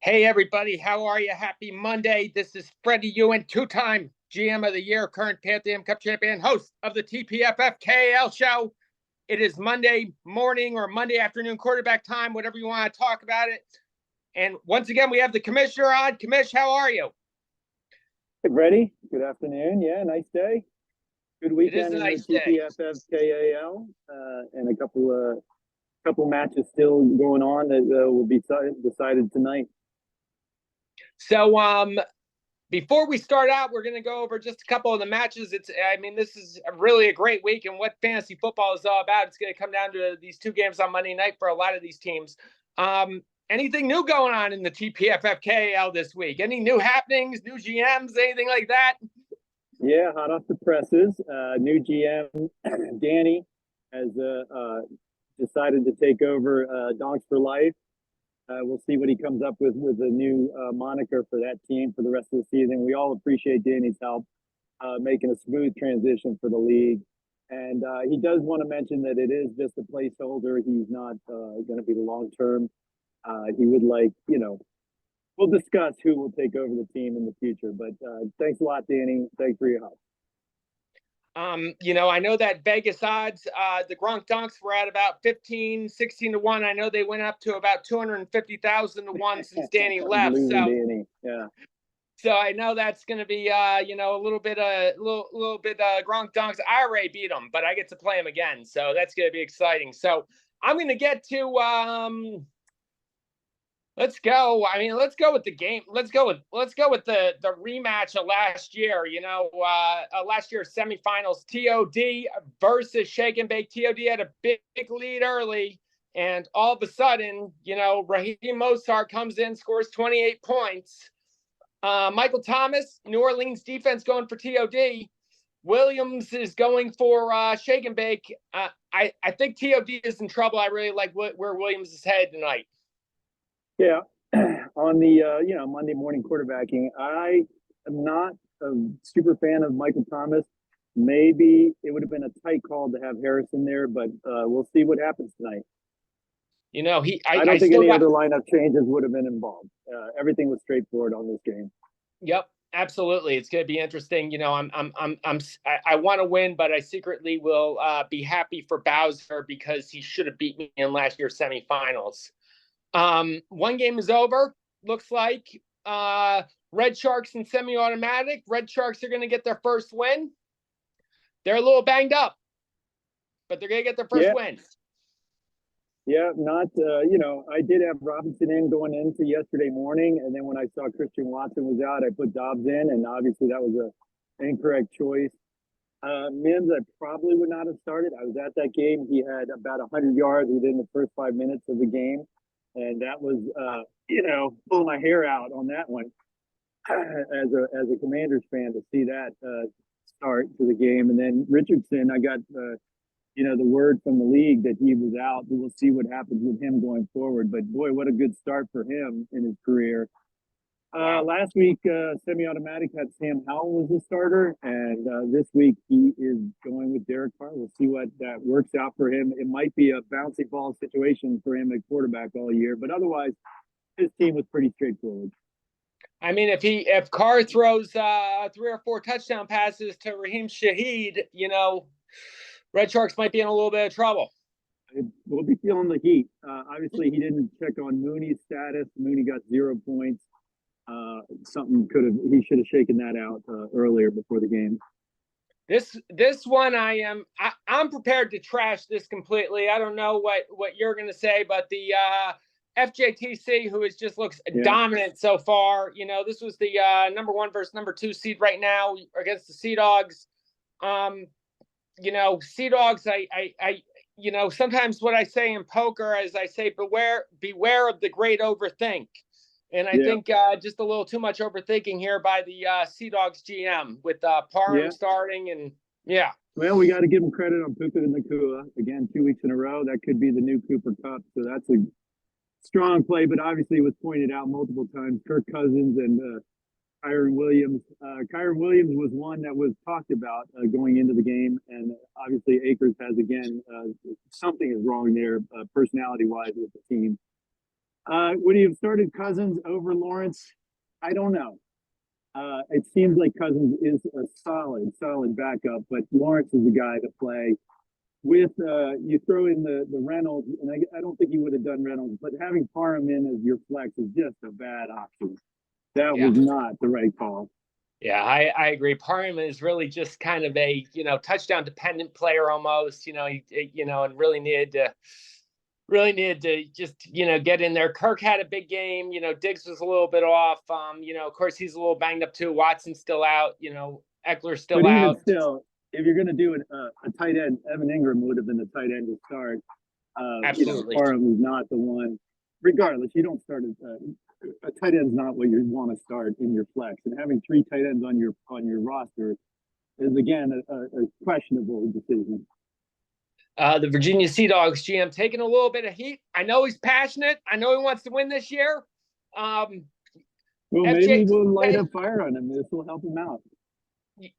Hey, everybody. How are you? Happy Monday. This is Freddie Ewan, two-time GM of the Year, current Pantheoum Cup champion, host of the TPFF KAL show. It is Monday morning or Monday afternoon quarterback time, whatever you want to talk about it. And once again, we have the commissioner on. Commish, how are you? Hey, Freddie. Good afternoon. Yeah, nice day. Good weekend in the TPFF KAL, and a couple matches still going on that will be decided tonight. So, before we start out, we're going to go over just a couple of the matches. This is really a great week, and what fantasy football is all about. It's going to come down to these two games on Monday night for a lot of these teams. Anything new going on in the TPFF KAL this week? Any new happenings, new GMs, anything like that? Yeah, hot off the presses. New GM, Danny, has decided to take over Donks for Life. We'll see what he comes up with a new moniker for that team for the rest of the season. We all appreciate Danny's help making a smooth transition for the league. And he does want to mention that it is just a placeholder. He's not going to be the long-term. He would like, we'll discuss who will take over the team in the future. But thanks a lot, Danny. Thanks for your help. I know that Vegas odds, the GronkDonks were at about 15, 16 to 1. I know they went up to about 250,000 to 1 since Danny left. So, Danny. Yeah. So I know that's going to be, a little bit GronkDonks. I already beat them, but I get to play them again. So that's going to be exciting. So I'm going to get to, let's go. Let's go with the game. Let's go with the rematch of last year. Last year's semifinals, TOD versus Shake and Bake. TOD had a big lead early, and all of a sudden, Raheem Mostert comes in, scores 28 points. Michael Thomas, New Orleans defense going for TOD. Williams is going for Shake and Bake. I think TOD is in trouble. I really like where Williams is headed tonight. Yeah, on the Monday morning quarterbacking, I am not a super fan of Michael Thomas. Maybe it would have been a tight call to have Harrison there, but we'll see what happens tonight. I don't think any other lineup changes would have been involved. Everything was straightforward on this game. Yep, absolutely. It's going to be interesting. I want to win, but I secretly will be happy for Bowser because he should have beat me in last year's semifinals. One game is over. Looks like Red Sharks and semi-automatic. Red Sharks are going to get their first win. They're a little banged up, but they're going to get their first win. Yeah, I did have Robinson in going into yesterday morning, and then when I saw Christian Watson was out, I put Dobbs in, and obviously that was an incorrect choice. Mims, I probably would not have started. I was at that game. He had about 100 yards within the first 5 minutes of the game. And that was, pulling my hair out on that one as a Commanders fan to see that start to the game. And then Richardson, I got, the word from the league that he was out. We'll see what happens with him going forward. But, boy, what a good start for him in his career. Last week, semi-automatic had Sam Howell as the starter, and this week he is going with Derek Carr. We'll see what that works out for him. It might be a bouncy ball situation for him at quarterback all year, but otherwise, his team was pretty straightforward. If Carr throws 3 or 4 touchdown passes to Raheem Shaheed, Red Sharks might be in a little bit of trouble. We'll be feeling the heat. Obviously, he didn't check on Mooney's status. Mooney got 0 points. He should have shaken that out earlier before the game. This one I'm prepared to trash this completely. I don't know what you're going to say, but the FJTC, who just looks dominant so far. This was the number 1 versus number 2 seed right now against the SeaDogs. SeaDogs, I sometimes what I say in poker is I say beware of the great overthink. And I think just a little too much overthinking here by the SeaDogs GM with Parham starting and Well, we got to give him credit on Puka and Nakua. Again, 2 weeks in a row. That could be the new Cooper Cup. So that's a strong play, but obviously it was pointed out multiple times. Kirk Cousins and Kyren Williams. Kyren Williams was one that was talked about going into the game. And obviously Akers has, again, something is wrong there personality-wise with the team. Would you have started Cousins over Lawrence? I don't know. It seems like Cousins is a solid backup, but Lawrence is the guy to play. With you throw in the Reynolds, and I don't think you would have done Reynolds, but having Parham in as your flex is just a bad option. That Yeah. was not the right call. Yeah, I agree. Parham is really just kind of a, touchdown dependent player almost, and really needed to just, get in there. Kirk had a big game, Diggs was a little bit off. Of course he's a little banged up too. Watson's still out, Eckler's still but out. Even still, if you're going to do a tight end, Evan Ingram would have been the tight end to start. Absolutely. Parham is not the one. Regardless, you don't start a tight end's not what you want to start in your flex, and having 3 tight ends on your roster is again a questionable decision. The Virginia SeaDogs GM taking a little bit of heat. I know he's passionate. I know he wants to win this year. Well, maybe we'll light a fire on him. This will help him out.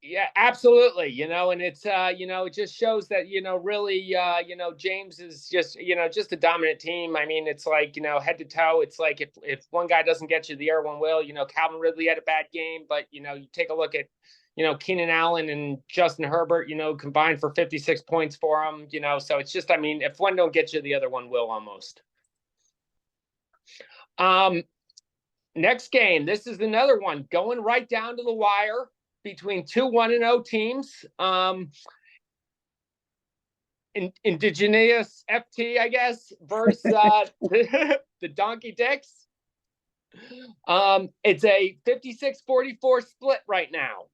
Yeah, absolutely. And it's, it just shows that, really, James is just, just a dominant team. I mean, it's like, head to toe. It's like if one guy doesn't get you, the other one will. Calvin Ridley had a bad game, but, you take a look at, Keenan Allen and Justin Herbert, combined for 56 points for him, so it's just, I mean, if one don't get you, the other one will almost. Next game, this is another one going right down to the wire between 2 1-0 teams. Indigenous FT, I guess, versus the Donkey Dicks. It's a 56-44 split right now.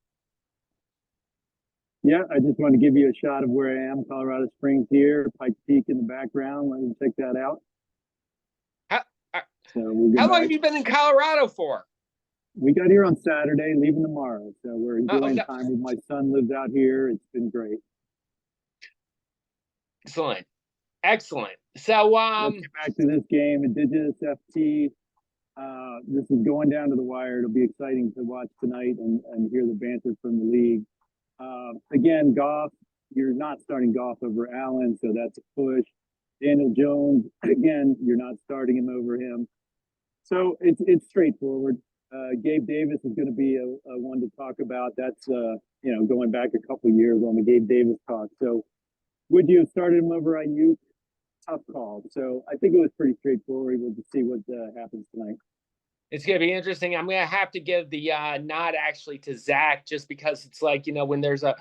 Yeah, I just want to give you a shot of where I am. Colorado Springs here, Pikes Peak in the background. Let me check that out. How long have you been in Colorado for? We got here on Saturday, leaving tomorrow. So we're enjoying time with my son, lives out here. It's been great. Excellent. So let's get back to this game. Indigenous FT. This is going down to the wire. It'll be exciting to watch tonight and hear the banter from the league. Again, Goff, you're not starting Goff over Allen, so that's a push. Daniel Jones, again, you're not starting him over him. So it's straightforward. Gabe Davis is going to be a one to talk about. That's, going back a couple of years on the Gabe Davis talk. So would you have started him over Ayuk? Tough call. So I think it was pretty straightforward. We'll just see what happens tonight. It's going to be interesting. I'm going to have to give the nod actually to Zach, just because it's like, when there's a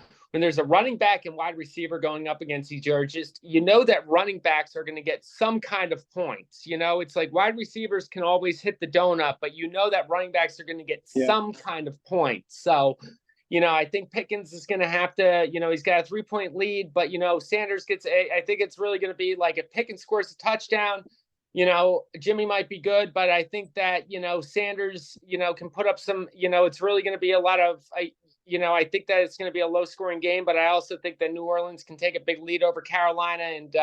running back and wide receiver going up against each other, just, that running backs are going to get some kind of points. It's like wide receivers can always hit the donut, but that running backs are going to get some kind of points. So, I think Pickens is going to have to, he's got a 3-point lead, but, Sanders gets I think it's really going to be like if Pickens scores a touchdown, Jimmy might be good, but I think that, Sanders, can put up some, it's really going to be a lot of, I think that it's going to be a low scoring game, but I also think that New Orleans can take a big lead over Carolina and,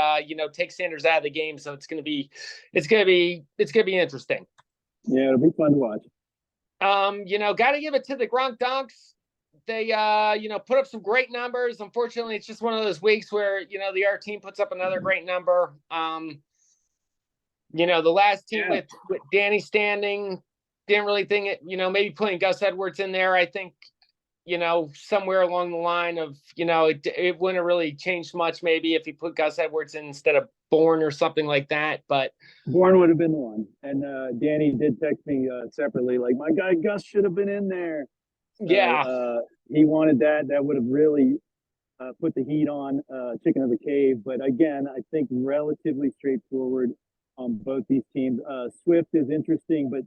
take Sanders out of the game. So it's going to be interesting. Yeah, it'll be fun to watch. Got to give it to the GronkDonks. They, put up some great numbers. Unfortunately, it's just one of those weeks where, the other team puts up another great number. The last team with Danny Standing, didn't really think it, maybe putting Gus Edwards in there. I think, somewhere along the line of, it wouldn't have really changed much maybe if he put Gus Edwards in instead of Bourne or something like that. But Bourne would have been the one. And Danny did text me separately, like, my guy Gus should have been in there. He wanted that. That would have really put the heat on Chicken of the Cave. But again, I think relatively straightforward on both these teams. Swift is interesting, but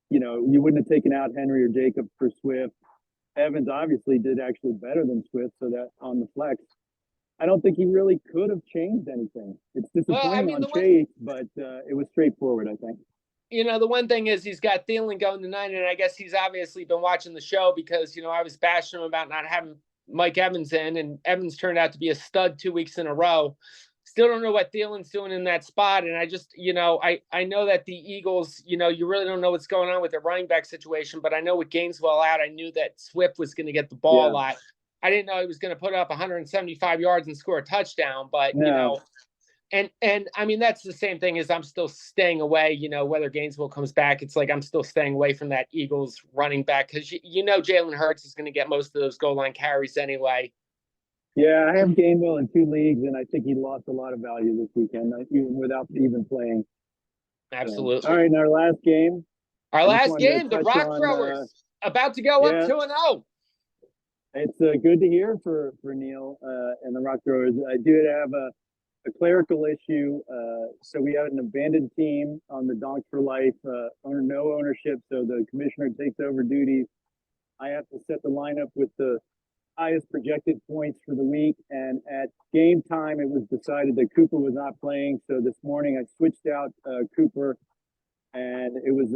you wouldn't have taken out Henry or Jacob for Swift. Evans obviously did actually better than Swift, so that on the flex, I don't think he really could have changed anything. It's disappointing on Chase, but it was straightforward, I think. The one thing is he's got Thielen going tonight, and I guess he's obviously been watching the show because, I was bashing him about not having Mike Evans in, and Evans turned out to be a stud 2 weeks in a row. Still don't know what Thielen's doing in that spot. And I just, I know that the Eagles, you really don't know what's going on with their running back situation, but I know with Gainesville out, I knew that Swift was going to get the ball a lot. I didn't know he was going to put up 175 yards and score a touchdown, but, And I mean, that's the same thing as I'm still staying away, whether Gainesville comes back. It's like I'm still staying away from that Eagles running back because, Jalen Hurts is going to get most of those goal line carries anyway. Yeah, I have Gainwell in 2 leagues, and I think he lost a lot of value this weekend, even without even playing. Absolutely. All right, in our last game. Our last game, the Rock Throwers, about to go up 2-0. It's good to hear for Neil and the Rock Throwers. I did have a clerical issue. So we had an abandoned team on the Donks for Life, no ownership. So the commissioner takes over duties. I have to set the lineup with the highest projected points for the week. And at game time, it was decided that Cooper was not playing. So this morning I switched out Cooper, and it was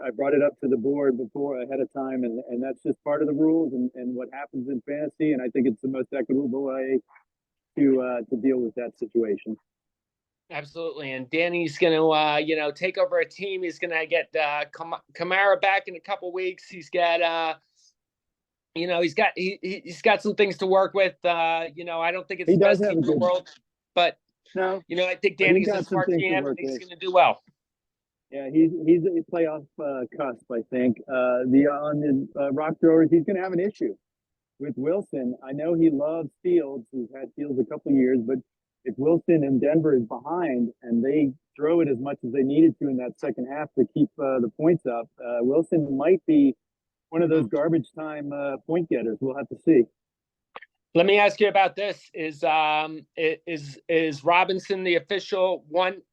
I brought it up to the board ahead of time, and that's just part of the rules and what happens in fantasy. And I think it's the most equitable way to deal with that situation. Absolutely. And Danny's going to, take over a team. He's going to get Kamara back in a couple weeks. He's got, he's got some things to work with. I don't think it's the best team in the world, but no, I think Danny's a smart GM and he's going to do well. Yeah, he's a playoff cusp, I think. On the Rock Throwers, he's going to have an issue with Wilson. I know he loves Fields. He's had Fields a couple of years, but if Wilson and Denver is behind and they throw it as much as they needed to in that second half to keep the points up, Wilson might be one of those garbage time point getters. We'll have to see. Let me ask you about this: Is Robinson the official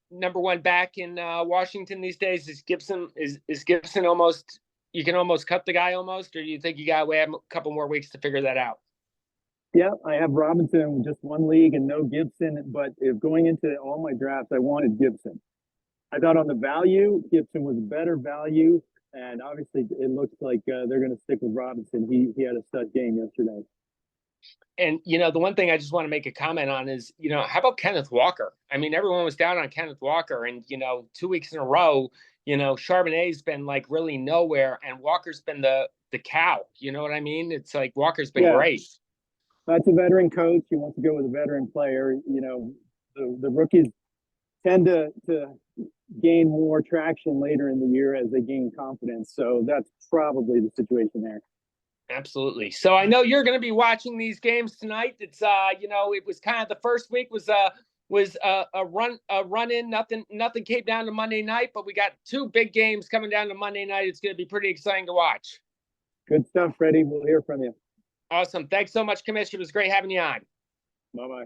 number one back in Washington these days? Is Gibson almost? You can almost cut the guy almost, or do you think you got to wait a couple more weeks to figure that out? Yeah, I have Robinson in just 1 league and no Gibson, but if going into all my drafts, I wanted Gibson. I thought on the value, Gibson was better value, and obviously it looks like they're going to stick with Robinson. He had a stud game yesterday. And, the one thing I just want to make a comment on is, how about Kenneth Walker? I mean, everyone was down on Kenneth Walker, and, 2 weeks in a row, Charbonnet's been like really nowhere, and Walker's been the cow. You know what I mean? It's like Walker's been great. That's a veteran coach. He wants to go with a veteran player. The rookies tend to gain more traction later in the year as they gain confidence. So that's probably the situation there. Absolutely. So I know you're going to be watching these games tonight. It's it was kind of the first week was a run in. Nothing came down to Monday night, but we got 2 big games coming down to Monday night. It's going to be pretty exciting to watch. Good stuff, Freddie. We'll hear from you. Awesome. Thanks so much, Commish. It was great having you on. Bye-bye.